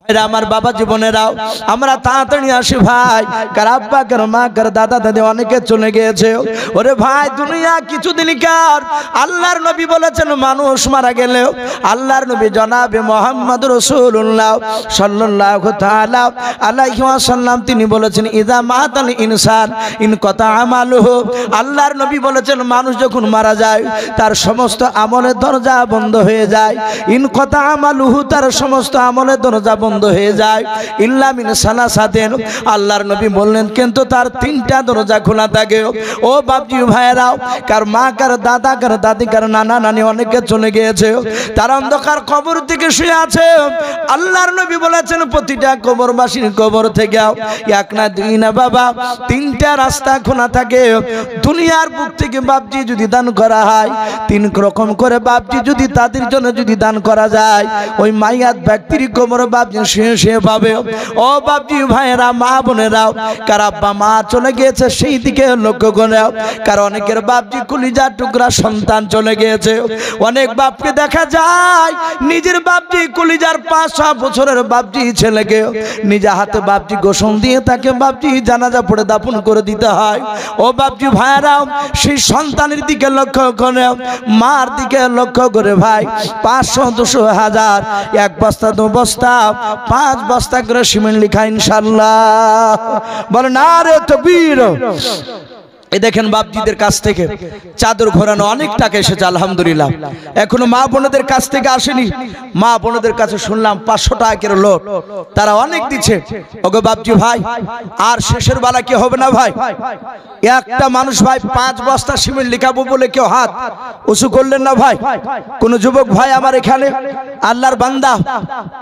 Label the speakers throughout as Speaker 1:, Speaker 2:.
Speaker 1: আমার বাবা জীবনেরাও আমরা তাড়াতাড়ি আসি ভাই। কার আব্বা কার মা কার দাদা দাদি অনেকে চলে গিয়েছে। ওরে ভাই দুনিয়া কিছুদিন কার। আল্লাহর নবী বলেছেন মানুষ মারা গেলেও আল্লাহর নবী জনাবে মুহাম্মদ রাসূলুল্লাহ সাল্লাল্লাহু তাআলা আলাইহি ওয়াসাল্লাম তিনি বলেছেন ইযা মাতাল ইনসান ইন কতা আমালুহু। আল্লাহর নবী বলেছেন মানুষ যখন মারা যায় তার সমস্ত আমলের দরজা বন্ধ হয়ে যায়। ইন কতা আমালুহু তার সমস্ত আমলের দরজা বন্ধ হয়ে যায় ইল্লা মিন সালাসাতিন। আল্লাহর নবী বললেন কিন্তু তার তিনটা দরজা খোলা থাকে। ও বাপজি ভাইরাও কার মা কার দাদা কার দাদি কার নানা নানি অনেকে চলে গিয়েছে, তারা অন্ধকার কবর থেকে শুয়ে আছে। আল্লাহর নবী বলেছেন প্রতিটা কবরবাসীর কবর থেকে এক না দুই না বাবা তিনটা রাস্তা খোলা থাকে। দুনিয়ার বুক থেকে বাপজি যদি দান করা হয় তিন রকম করে বাপজি যদি তাদের জন্য যদি দান করা যায় ওই মাইয়াত ব্যক্তির কবর বাপজি শুয়ে পাবে। ও বাপজি ভাইয়েরা মা বোনেরাও কার আব্বা মা চলে গিয়েছে সেই দিকে লক্ষ্য করে। কার অনেকের বাপজি কলিজার টুকরা সন্তান চলে গিয়েছে। অনেক বাপকে দেখা যায় নিজের বাপজি কলিজার 5-6 বছরের বাপজি ছেলেকে নিজে হাতে বাপজি গোসল দিয়ে তাকে বাপজি জানাজা পড়ে দাফন করে দিতে হয়। ও বাপজি ভাইয়েরাও সেই সন্তানের দিকে লক্ষ্য করে মার দিকে লক্ষ্য করে ভাই 500-200 হাজার এক বস্তা 2 বস্তা 5 বস্তা করে সিমেন্ট লিখা ইনশাআল্লাহ বলে না রে তাকবীর। এই দেখেন বাপজিদের কাছ থেকে চাদর ঘোরানো অনেক টাকা এসেছে আলহামদুলিল্লাহ। এখনো মা বোনদের কাছ থেকে আসেনি। মা বোনদের কাছে শুনলাম 500 টাকা করে লোট, তারা অনেক দিচ্ছে। ওগো বাপজি ভাই আর শেষের বেলা কি হবে না ভাই? একটা মানুষ ভাই 5 বস্তা সিমেন্ট লিখাবো বলে কেউ হাত উঁচু করলেন না ভাই? কোন যুবক ভাই আমার এখানে আল্লাহর বান্দা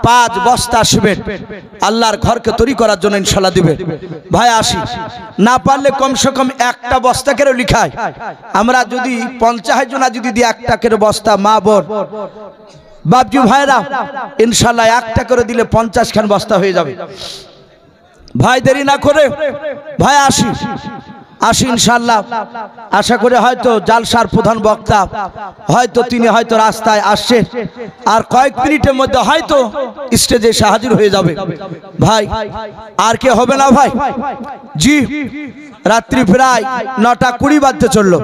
Speaker 1: 5 বস্তা সিমেন্ট আল্লাহর ঘরকে তৈরি করার জন্য ইনশাআল্লাহ দিবে ভাই। আসি না পারলে কমসে কম একটা বস্তা করে লিখায়। আমরা যদি 50 জনা যদি দিই একটা করে বস্তা মা বোন বাপজি ভাইরা ইনশাআল্লাহ একটা করে দিলে 50 খান বস্তা হয়ে যাবে ভাই। দেরি না করে ভাই আসি ইনশাআল্লাহ। আশা করে হয়তো জালসার প্রধান বক্তা হয়তো তিনি হয়তো রাস্তায় আসছে আর কয়েক মিনিটের মধ্যে হয়তো স্টেজে এসে হাজির হয়ে যাবে ভাই। আর কে হবে না ভাই? জি রাত্রি প্রায় 9:20 বাজতে চললো।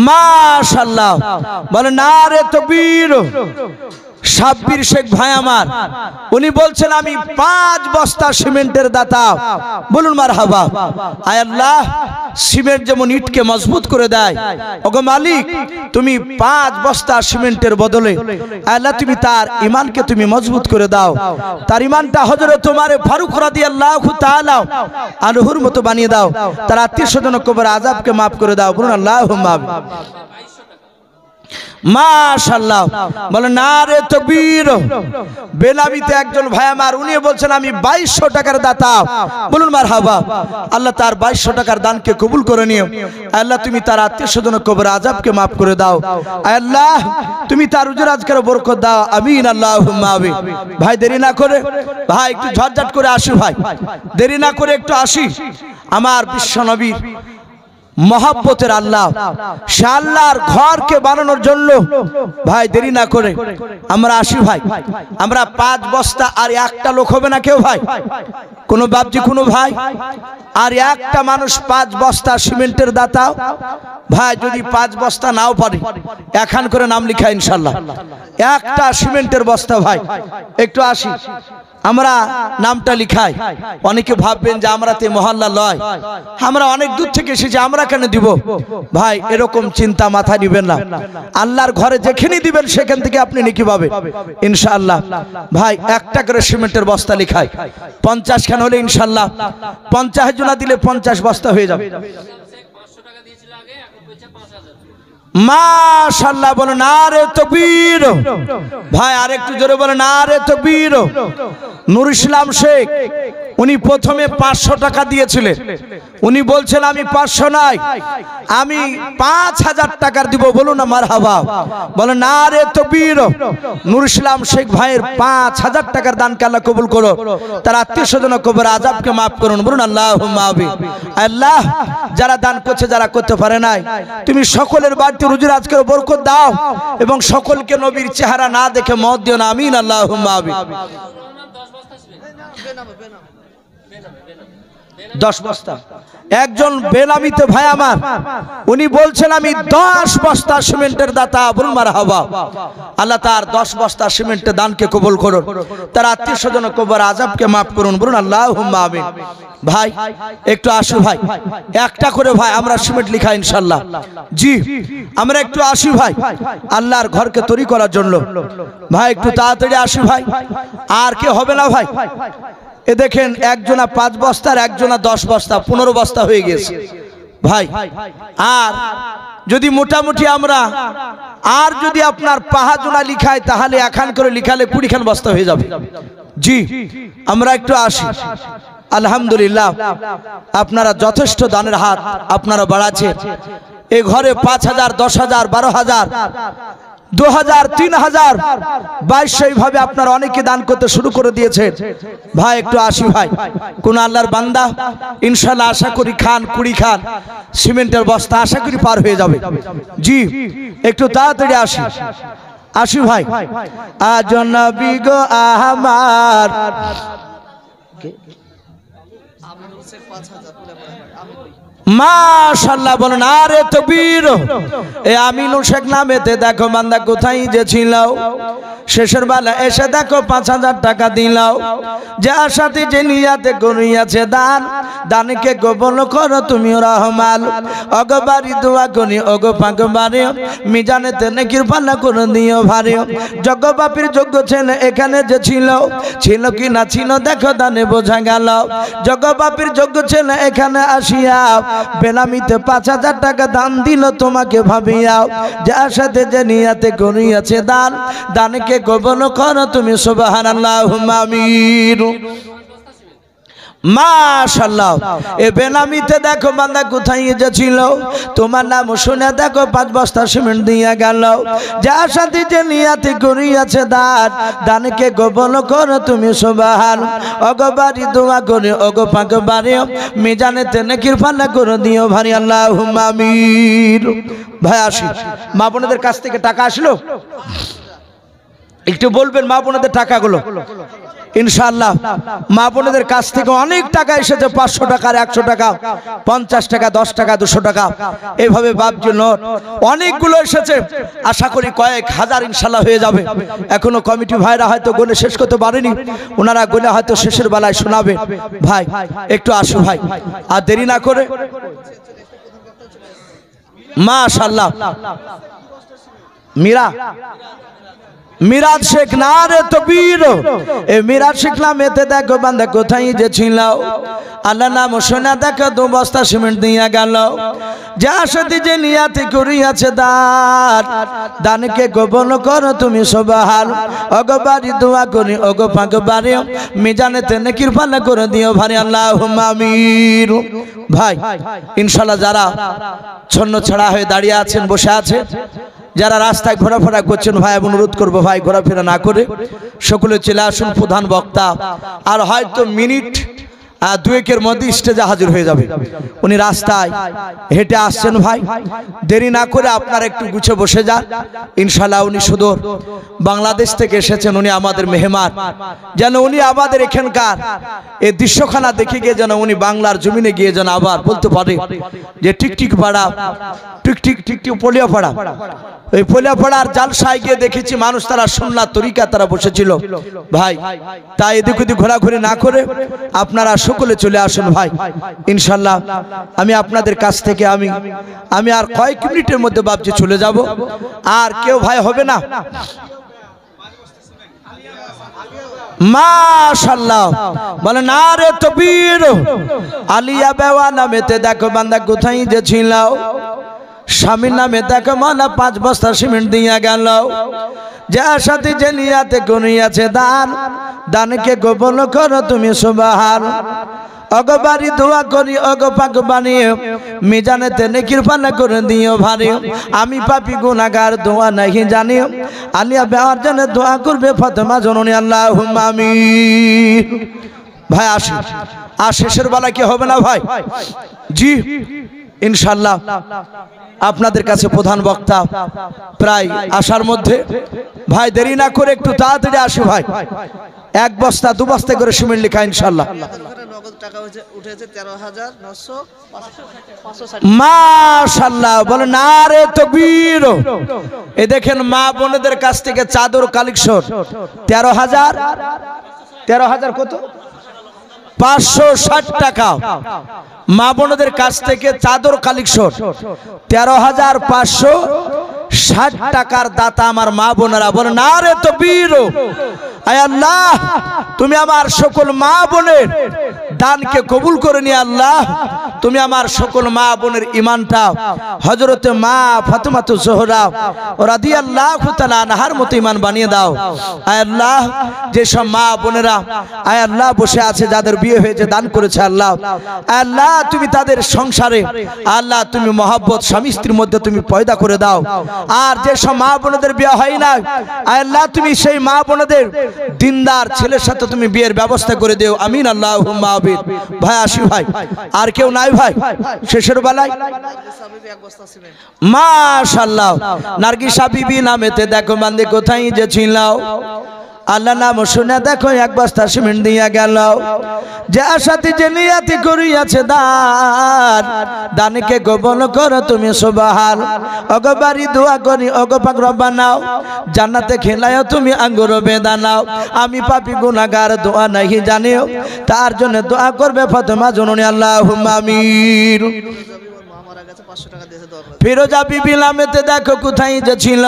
Speaker 1: মাশাআল্লাহ বলে না রে তাকবীর। সাব্বির শেখ ভাই আমার উনি বলছেন আমি 5 বস্তা সিমেন্টের দাতা। বলুন মারহাবা। আয় আল্লাহ সিমেন্ট যেমন ইটকে মজবুত করে দেয় ওগো মালিক তুমি 5 বস্তা সিমেন্টের বদলে আল্লাহ তুমি তার ঈমানকে তুমি মজবুত করে দাও। তার ঈমানটা হযরত ওমর ফারুক রাদিয়াল্লাহু তাআলা আনহুর মতো বানিয়ে দাও। তার আত্মীয়স্বজন কবর আযাবকে maaf করে দাও। বলুন আল্লাহুম্মা আমিন। মাশাআল্লাহ বলে না রে তাকবীর। বেনামিতে একজন ভাই আমার উনি বলছেন আমি 2200 টাকার দাতা। বলুন মারহাবা। আল্লাহ তার 2200 টাকার দানকে কবুল করে নিও। আল্লাহ তুমি তার আত্মীয়স্বজন কবর আযাবকে maaf করে দাও। আল্লাহ তুমি তার উজর আজকের বরকত দাও। আমিন আল্লাহুম্মা আমিন। ভাই দেরি না করে ভাই একটু ঝটঝট করে আসি ভাই। দেরি না করে একটু আসি। আমার বিশ্বনবীর মহব্বতের আল্লাহ সে আল্লাহর ঘরকে বানানোর জন্য ভাই দেরি না করে আমরা আসি ভাই। আমরা 5 বস্তা আর একটা লোক হবে না কেউ ভাই? কোন বাপজি কোন ভাই আর একটা মানুষ 5 বস্তা সিমেন্টের দাতা ভাই যদি 5 বস্তা নাও পারে এখান করে নাম লিখা ইনশাআল্লাহ। একটা সিমেন্টের বস্তা ভাই একটু আসি আমরা নামটা লিখাই। অনেকে ভাববেন যে আমরা তে মহল্লা লয়, আমরা অনেক দূর থেকে এসেছি আমরা কেন দিব ভাই? এরকম চিন্তা মাথায় নেবেন না। আল্লাহর ঘরে যেখানে দিবেন সেখান থেকে আপনি নেকি পাবেন ইনশাআল্লাহ। ভাই একটা করে সিমেন্টের বস্তা লিখাই 50 খান হলে ইনশাআল্লাহ 50 জনা দিলে 50 বস্তা হয়ে যাবে। মাশাআল্লাহ বলো না রে তাকবীর। ভাই আরেকটু জোরে বলো না রে তাকবীর। নূর ইসলাম শেখ উনি প্রথমে 500 টাকা দিয়েছিলেন। উনি বলছেন আমি 500 নাই, আমি 5000 টাকার দিব। বলুন না মারহাবা। বলে না রে তকবীর। নূর ইসলাম শেখ ভাইয়ের 5000 টাকার দানকে আল্লাহ কবুল করো, তার আত্মীয় স্বজন কবর আযাবকে মাফ করুন। বলুন আল্লাহুম্মা আমিন। আল্লাহ যারা দান করছে, যারা করতে পারে নাই, তুমি সকলের বাড়িতে রুজির আজকের বরকত দাও এবং সকলকে নবীর চেহারা না দেখে মত দিও না। আমিন আল্লাহুম্মা আমিন। 10 বস্তা একজন বেনামিতে ভাই আমার, উনি বলছেন আমি 10 বস্তা সিমেন্টের দাতা। বলুন মারহাবা। আল্লাহ তার 10 বস্তা সিমেন্টের দানকে কবুল করুন, তার আত্মীয় স্বজন কবর আযাবকে মাফ করুন। বলুন আল্লাহুম্মা আমিন। ভাই একটু আসু ভাই, একটা করে ভাই আমরা সিমেন্ট লিখা ইনশাআল্লাহ। জি আমরা একটু আসি ভাই আল্লাহর ঘরকে তৈরি করার জন্য। ভাই একটু তাড়াতাড়ি আসি ভাই, আর কি হবে না ভাই। এ দেখেন একজনা 5 বস্তা আর একজনা 10 বস্তা, 15 বস্তা হয়ে গেছে ভাই। আর যদি মোটামুটি আমরা আর যদি আপনার পাহাজনা লিখায়, তাহলে এখান করে লিখালে 20 খান বস্তা হয়ে যাবে। জি আমরা একটু আসি। আলহামদুলিল্লাহ আপনারা যথেষ্ট দানের হাত আপনারা বাড়াচ্ছেন। এই ঘরে 5000, 10000, 12000, 2000, 3000, 2200 এইভাবে আপনারা অনেকে দান করতে শুরু করে দিয়েছেন। ভাই একটু আসি ভাই, কোন আল্লাহর বান্দা ইনশাআল্লাহ আশা করি খান 20 খান সিমেন্টের বস্তা আশা করি পার হয়ে যাবে। জি একটু তাড়াতাড়ি আসি। আসি ভাই। আজ নবী গো আমার মাশাআল্লাহ বলেন আরে তকবীর। এ আমিনুল শেখ নামেতে দেখো বান্দা কোথায় যে ছিল, শেষের বেলা এসে দেখো 5000 টাকা দিলাও। যে আশাতে যে নিয়াতে করিয়াছে দান, দানকে গোপন করো তুমি রহমান। অগবারি দোয়া করি ওগো পাকবারে, মিজানেতে নেকির পাল্লা করে দিও ভারে। জগবাপীর যোগ্য ছেলে এখানে যে ছিল, ছিল কি না ছিল দেখো দানে বোঝা গেল। জগবাপীর যোগ্য ছেলে এখানে আসিয়া বেনামিতে 5000 টাকা দান দিল তোমাকে ভাবিয়া। যে আশাতে যে নিয়াতে করিয়াছে দান, দানকে গোপন করো তুমি সুবহানাল্লাহুম্মা আমিন। মাশাআল্লাহ এ বেনামিতে দেখো বান্দা কোথায় যে ছিল, তোমার নাম শুনে দেখো 5 বস্তা সিমেন্ট দিয়া গেল। যার সাথে যে নিয়াতে করিয়াছে দান, দানকে গোপন করো তুমি সুবহান। অগবারি দোয়া করে ওগো পাকবারে, মিজানেতে নেকির পাল্লা করে দিও ভারী। আল্লাহুম্মা আমিন। ভাই আসি, মা বোনদের কাছ থেকে টাকা আসলো, একটু বলবেন মা বোনদের টাকাগুলো। ইনশাআল্লাহ মা বোনদের কাছ থেকে অনেক টাকা এসেছে, 500 টাকা, 100 টাকা, 50 টাকা, 10 টাকা, 200 টাকা, এইভাবে বাপজি নোট অনেকগুলো এসেছে। আশা করি কয়েক হাজার ইনশাআল্লাহ হয়ে যাবে। এখনো কমিটি ভাইরা হয়তো গুনে শেষ করতে পারেনি, ওনারা গুনে হয়তো শেষের বেলায় শোনাবে। ভাই একটু আসো ভাই, আর দেরি না করে। মাশাআল্লাহ মিরাজ শেখ নারে তকবীর। এ মিরাজ শেখ নামেতে দেখো বান্দা কোথায় যে ছিল, আল্লাহ নাম শোনা দেখো 2 বস্তা সিমেন্ট দিয়া গেল। যে আশাতে যে নিয়াতে করিয়াছে দান, দানকে গোপন করো তুমি সুবহান। অগবারি দোয়া করি ওগো পাকবারে, মিজানেতে নেকির পাল্লা করে দিও ভারী। আল্লাহুম্মা আমিন। ভাই ইনশাআল্লাহ যারা ছন্ন ছড়া হয়ে দাঁড়িয়ে আছেন, বসে আছে, যারা রাস্তায় ঘোরাফেরা করছেন, ভাই অনুরোধ করবো ভাই ঘোরাফেরা না করে সকলে চলে আসুন। প্রধান বক্তা আর হয়তো মিনিট 2-এর মধ্যে স্টেজে হাজির হয়ে যাবে। উনি রাস্তায় হেঁটে আসছেন। ভাই দেরি না করে আপনারা একটু গুছে বসে যান। ইনশাআল্লাহ উনি সুদূর বাংলাদেশ থেকে এসেছেন, উনি আমাদের মেহমান। যেন উনি আমাদের এখানকার এই দৃশ্যখানা দেখে গিয়ে যেন উনি বাংলার জমিনে গিয়ে যেন আবার বলতে পারে যে টিকটিক পাড়া, টিকটিক টিকটিক পলিয়া পাড়া, ওই পলিয়া পাড়ার জালসায় গিয়ে দেখেছি মানুষ তারা সুন্নাত তরিকা তারা বসেছিল। ভাই তাই এদিক ওদিক ঘোরাঘুরি না করে আপনারা সকলে চলে আসুন। ভাই ইনশাআল্লাহ আমি আপনাদের কাছ থেকে আমি আর কয়েক মিনিটের মধ্যে বাপজি চলে যাব, আর কেউ ভাই হবে না। মাশাআল্লাহ বলে নারে তকবীর। আলিয়া বেওয়া নামেতে দেখো বান্দা কোথায় যে ছিল, স্বামীর নামে দেখো মালা 5 বস্তা সিমেন্ট দিয়া গেল। যে আশাতে যে নিয়াতে করিয়াছে দান, দানকে কবুল করো তুমি সুবহান। অগবারি দোয়া করি অগ পাক বানিয়ে মিজানেতে নেকির পানা করে দিও ভারী। আমি পাপী গুনাহগার দোয়া নাহি জানি, আলিয়া বেয়ার জন্য দোয়া করবে ফাতেমা জননী আল্লাহুম্মা আমিন। ভাই আসি আর শেষের বেলা কি হবে না ভাই? জি ইনশাআল্লাহ আপনাদের কাছে প্রধান বক্তা প্রায় আসার মধ্যে। ভাই দেরি না করে একটু তাড়াতাড়ি আসি ভাই। এক বস্তা দু বস্তা করে সিমেন্ট লেখা ইনশাআল্লাহ। মাশাআল্লাহ বলে নারে তাকবীর। এই দেখেন মা বোনদের কাছ থেকে চাদর কালেকশন 13,000 কত 560 টাকা। মা বোনদের কাছ থেকে চাদর কালেকশন 13,560 টাকার দাতা আমার মা বোনেরা বলে নারে তাকবীর। আয় আল্লাহ তুমি আমার সকল মা বোনের দানকে কবুল করে নিয়ে আল্লাহ তুমি আমার সকল মা বোনের ঈমানটা হযরতে মা ফাতেমাতু জোহরা রাদিয়াল্লাহু তাআলা আনহার মতো ঈমান বানিয়ে দাও। আয় আল্লাহ যে সব মা বোনেরা আয় আল্লাহ বসে আছে যাদের বিয়ে হয়েছে দান করেছে আল্লাহ, আয় আল্লাহ তুমি তাদের সংসারে আল্লাহ তুমি মহব্বত স্বামী স্ত্রীর মধ্যে তুমি পয়দা করে দাও। আর যে সব মা বোনদের বিয়ে হয় না আয় আল্লাহ তুমি সেই মা বোনদের দিনদার ছেলের সাথে তুমি বিয়ের ব্যবস্থা করে দিও। আমিন আল্লাহুম্মা আমিন। ভাই আসি ভাই আর কেউ নাই ভাই শেষের বেলায়? মাশাআল্লাহ নার্গিসা বিবি নামেতে দেখো বান্দে কোথায় যে ছিলাও আল্লাহ নাম শুনে দেখো এক বস্তা সিমেন্ট দিয়া গেল। যে আশাতে যে নিয়াতি করিয়াছে দান দানকে কবুল করো তুমি সুবহান। অগবারি দোয়া করি অগ পাক রব্বানাও জান্নাতে খেলায়ও তুমি আঙ্গুর বেদানাও। আমি পাপী গুনাহগার দোয়া নাহি জানিও, তার জন্য দোয়া করবে ফাতেমা জননী আল্লাহুম্মা আমিন। ফিরোজা বিবি নামেতে দেখো কোথায় যে ছিল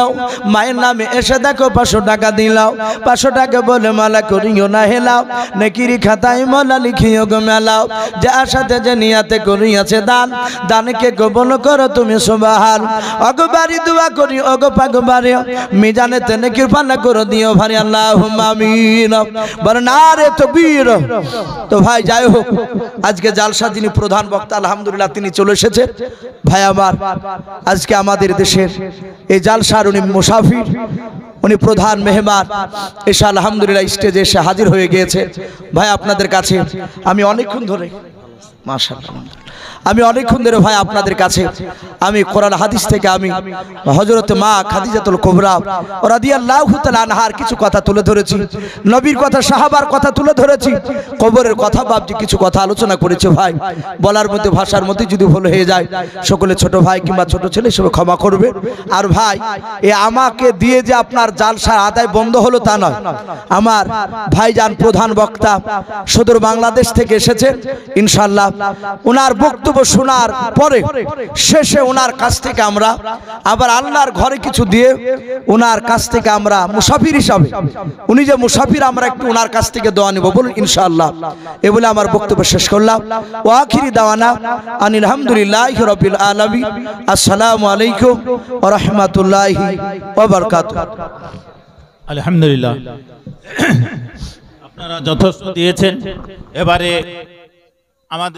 Speaker 1: মায়ের নামে এসে দেখো 500 টাকা দিলাও। 500 টাকা বলে মালা করিও না হেলাও, নেকিরি খাতায় মালা লিখিও গো মেলাও। যে আশাতে যে নিয়াতে করিয়াছে দান দানকে কবুল করো তুমি সুবহান। অগবারি দোয়া করি অগ পাক বারে মিজানেতে নেকির পানা করে দিও ভারী আল্লাহুম্মা আমিন। বলে নারে তাকবীর। তো ভাই যাই হোক আজকে জালসা যিনি প্রধান বক্তা আলহামদুলিল্লাহ তিনি চলে এসেছে। ভাই আমার আজকে আমাদের দেশের এই জালসার উনি মুসাফির, উনি প্রধান মেহমান এসে আলহামদুলিল্লাহ স্টেজে এসে হাজির হয়ে গিয়েছে। ভাই আপনাদের কাছে আমি অনেকক্ষণ ধরে মাশাআল্লাহ আমি অনেকক্ষণ ধরে ভাই আপনাদের কাছে আমি কোরআন হাদিস থেকে আমি হযরত মা খাদিজাতুল কুবরা রাদিয়াল্লাহু তাআলা আনহার কিছু কথা তুলে ধরেছি, নবীর কথা সাহাবার কথা তুলে ধরেছি, কবরের কথা বাবজি কিছু কথা আলোচনা করেছি। ভাই বলার মধ্যে ভাষার মধ্যে যদি ভুল হয়ে যায় সকলে ছোট ভাই কিংবা ছোট ছেলে সব ক্ষমা করবে। আর ভাই এ আমাকে দিয়ে যে আপনার জালসা আদায় বন্ধ হলো তা নয়, আমার ভাইজান প্রধান বক্তা সুদূর বাংলাদেশ থেকে এসেছেন ইনশাআল্লাহ ওনার বক্তব্য শোনার পরে শেষে ওনার কাছ থেকে আমরা আবার আল্লাহর ঘরে কিছু দিয়ে ওনার কাছ থেকে আমরা মুসাফির হিসাবে উনি যে মুসাফির আমরা একটু ওনার কাছ থেকে দোয়া নিব বলুন ইনশাআল্লাহ। এ বলে আমার বক্তব্য শেষ করলাম। ওয়া আখিরি দাওয়ানা আনিল হামদুলিল্লাহি রাব্বিল আলামিন। আসসালামু আলাইকুম ওয়া রাহমাতুল্লাহি ওয়া বারাকাতুহু।
Speaker 2: আলহামদুলিল্লাহ আপনারা যথেষ্ট দিয়েছেন। এবারে আমাদের